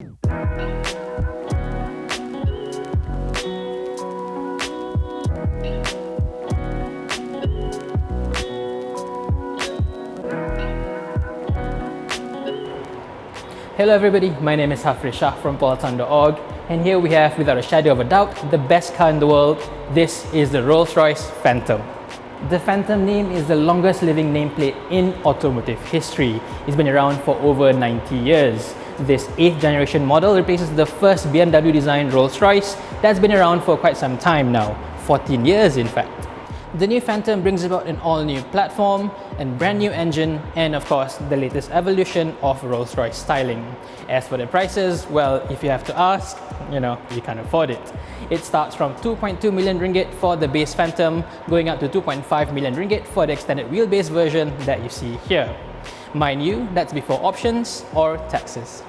Hello everybody, my name is Hafriz Shah from Polton.org, and here we have, without a shadow of a doubt, the best car in the world. This is the Rolls-Royce Phantom. The Phantom name is the longest living nameplate in automotive history. It's been around for over 90 years. This 8th generation model replaces the first BMW designed Rolls-Royce that's been around for quite some time now, 14 years in fact. The new Phantom brings about an all-new platform, a brand new engine, and of course the latest evolution of Rolls-Royce styling. As for the prices, well, if you have to ask, you can't afford it. It starts from 2.2 million ringgit for the base Phantom, going up to 2.5 million ringgit for the extended wheelbase version that you see here. Mind you, that's before options or taxes.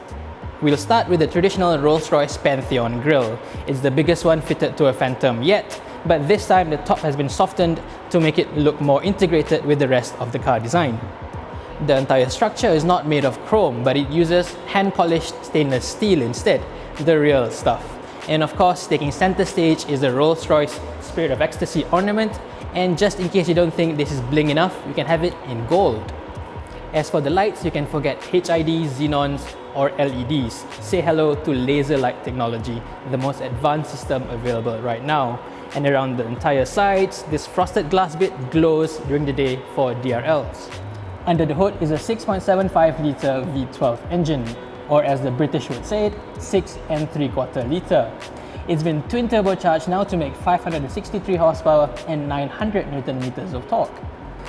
We'll start with the traditional Rolls-Royce Pantheon grille. It's the biggest one fitted to a Phantom yet, but this time the top has been softened to make it look more integrated with the rest of the car design. The entire structure is not made of chrome, but it uses hand-polished stainless steel instead, the real stuff. And of course, taking center stage is the Rolls-Royce Spirit of Ecstasy ornament, and just in case you don't think this is bling enough, you can have it in gold. As for the lights, you can forget HID, xenons, or LEDs. Say hello to laser light technology, the most advanced system available right now. And around the entire sides, this frosted glass bit glows during the day for DRLs. Under the hood is a 6.75-litre V12 engine, or as the British would say it, 6 3/4 litre. It's been twin turbocharged now to make 563 horsepower and 900 Newton meters of torque.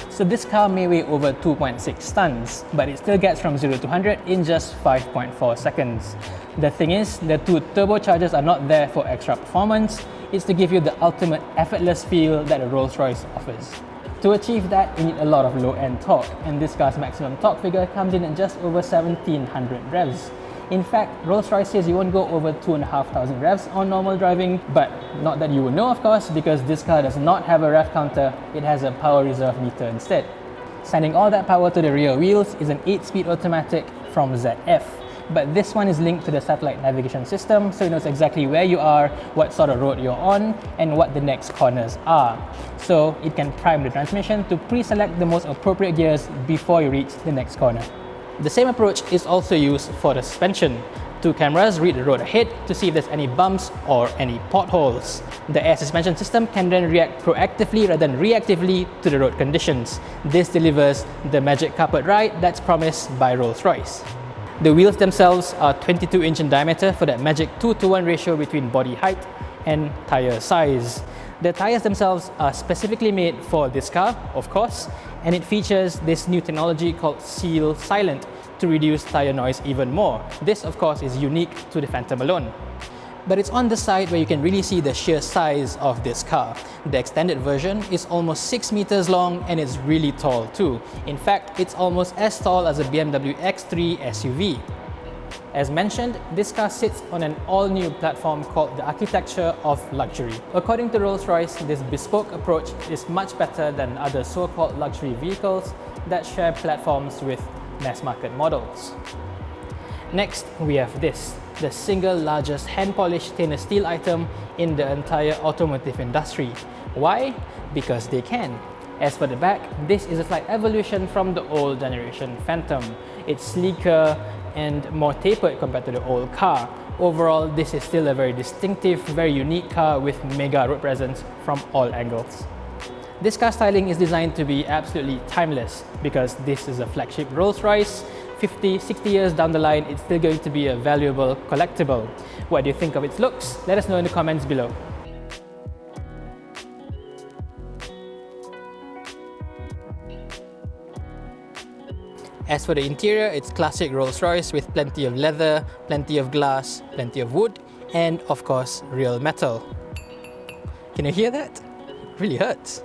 So this car may weigh over 2.6 tons, but it still gets from 0 to 100 in just 5.4 seconds. The thing is, the two turbochargers are not there for extra performance, it's to give you the ultimate effortless feel that a Rolls-Royce offers. To achieve that, you need a lot of low-end torque, and this car's maximum torque figure comes in at just over 1700 revs. In fact, Rolls-Royce says you won't go over 2,500 revs on normal driving, but not that you will know of course, because this car does not have a rev counter, it has a power reserve meter instead. Sending all that power to the rear wheels is an 8-speed automatic from ZF, but this one is linked to the satellite navigation system, so it knows exactly where you are, what sort of road you're on, and what the next corners are. So it can prime the transmission to pre-select the most appropriate gears before you reach the next corner. The same approach is also used for the suspension. Two cameras read the road ahead to see if there's any bumps or any potholes. The air suspension system can then react proactively rather than reactively to the road conditions. This delivers the magic carpet ride that's promised by Rolls-Royce. The wheels themselves are 22 inch in diameter for that magic 2:1 ratio between body height and tyre size. The tyres themselves are specifically made for this car, of course, and it features this new technology called Seal Silent to reduce tyre noise even more. This, of course, is unique to the Phantom alone. But it's on the side where you can really see the sheer size of this car. The extended version is almost 6 meters long and it's really tall too. In fact, it's almost as tall as a BMW X3 SUV. As mentioned, this car sits on an all-new platform called the Architecture of Luxury. According to Rolls-Royce, this bespoke approach is much better than other so-called luxury vehicles that share platforms with mass-market models. Next, we have this, the single largest hand-polished stainless steel item in the entire automotive industry. Why? Because they can. As for the back, this is a slight evolution from the old generation Phantom. It's sleeker and more tapered compared to the old car. Overall, this is still a very distinctive, very unique car with mega road presence from all angles. This car styling is designed to be absolutely timeless because this is a flagship Rolls-Royce. 50, 60 years down the line, it's still going to be a valuable collectible. What do you think of its looks? Let us know in the comments below. As for the interior, it's classic Rolls-Royce with plenty of leather, plenty of glass, plenty of wood, and of course, real metal. Can you hear that? It really hurts.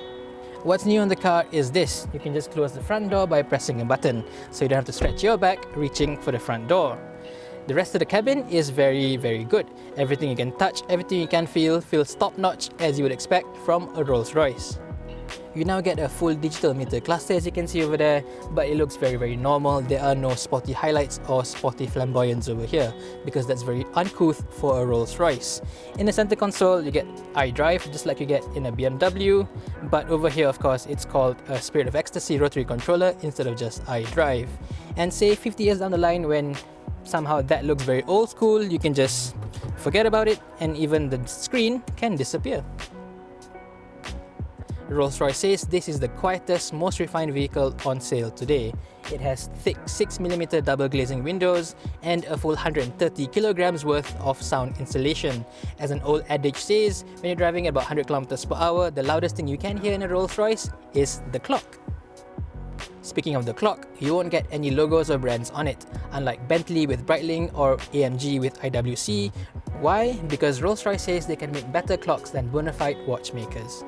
What's new on the car is this. You can just close the front door by pressing a button, so you don't have to stretch your back reaching for the front door. The rest of the cabin is very, very good. Everything you can touch, everything you can feel, feels top-notch as you would expect from a Rolls-Royce. You now get a full digital meter cluster, as you can see over there, but it looks very normal. There are no spotty highlights or spotty flamboyance over here because that's very uncouth for a Rolls-Royce. In the center console, you get iDrive, just like you get in a BMW, but over here, of course, it's called a Spirit of Ecstasy rotary controller instead of just iDrive. And say 50 years down the line, when somehow that looks very old school, you can just forget about it and even the screen can disappear. Rolls-Royce says this is the quietest, most refined vehicle on sale today. It has thick 6mm double glazing windows and a full 130 kilograms worth of sound insulation. As an old adage says, when you're driving at about 100 kilometers per hour, the loudest thing you can hear in a Rolls-Royce is the clock. Speaking of the clock, you won't get any logos or brands on it, unlike Bentley with Breitling or AMG with IWC. Why? Because Rolls-Royce says they can make better clocks than bona fide watchmakers.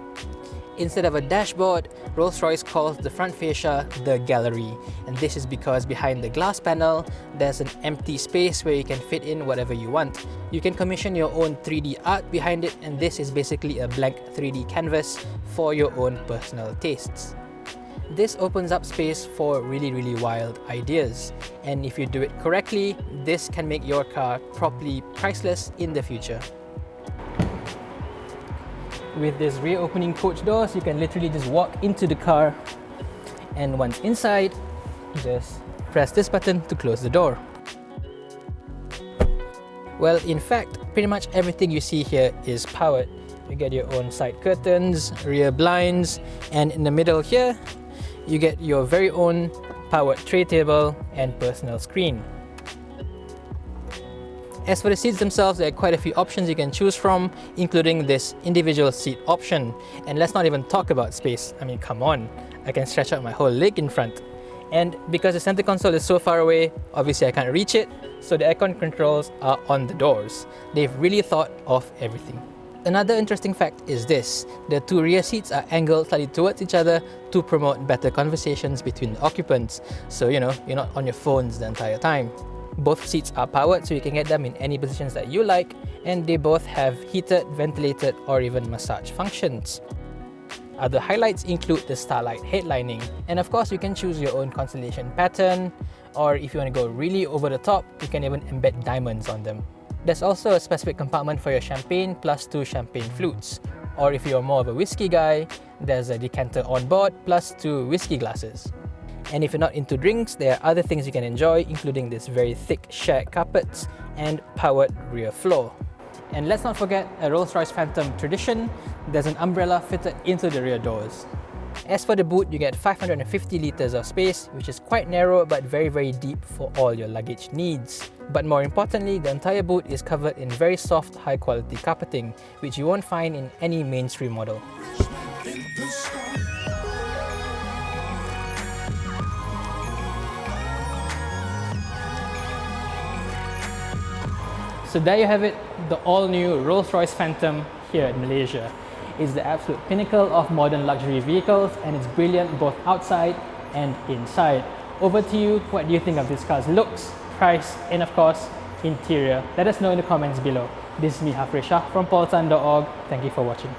Instead of a dashboard, Rolls-Royce calls the front fascia the gallery, and this is because behind the glass panel, there's an empty space where you can fit in whatever you want. You can commission your own 3D art behind it, and this is basically a blank 3D canvas for your own personal tastes. This opens up space for really wild ideas, and if you do it correctly, this can make your car properly priceless in the future. With these rear opening coach doors, you can literally just walk into the car, and once inside, just press this button to close the door. Well, in fact, pretty much everything you see here is powered. You get your own side curtains, rear blinds, and in the middle here, you get your very own powered tray table and personal screen. As for the seats themselves, there are quite a few options you can choose from, including this individual seat option. And let's not even talk about space. I mean, come on, I can stretch out my whole leg in front. And because the center console is so far away, obviously I can't reach it, so the aircon controls are on the doors. They've really thought of everything. Another interesting fact is this: the two rear seats are angled slightly towards each other to promote better conversations between the occupants. So, you know, you're not on your phones the entire time. Both seats are powered, so you can get them in any positions that you like, and they both have heated, ventilated, or even massage functions. Other highlights include the starlight headlining, and of course you can choose your own constellation pattern, or if you want to go really over the top, you can even embed diamonds on them. There's also a specific compartment for your champagne plus 2 champagne flutes, or if you're more of a whiskey guy, there's a decanter on board plus 2 whiskey glasses. And if you're not into drinks, there are other things you can enjoy, including this very thick shag carpets and powered rear floor. And let's not forget a Rolls-Royce Phantom tradition, there's an umbrella fitted into the rear doors. As for the boot, you get 550 litres of space, which is quite narrow but very deep for all your luggage needs. But more importantly, the entire boot is covered in very soft, high-quality carpeting, which you won't find in any mainstream model. So there you have it, the all-new Rolls-Royce Phantom here in Malaysia. It's the absolute pinnacle of modern luxury vehicles, and it's brilliant both outside and inside. Over to you, what do you think of this car's looks, price, and of course, interior? Let us know in the comments below. This is me, Hafre Shah from poltan.org. Thank you for watching.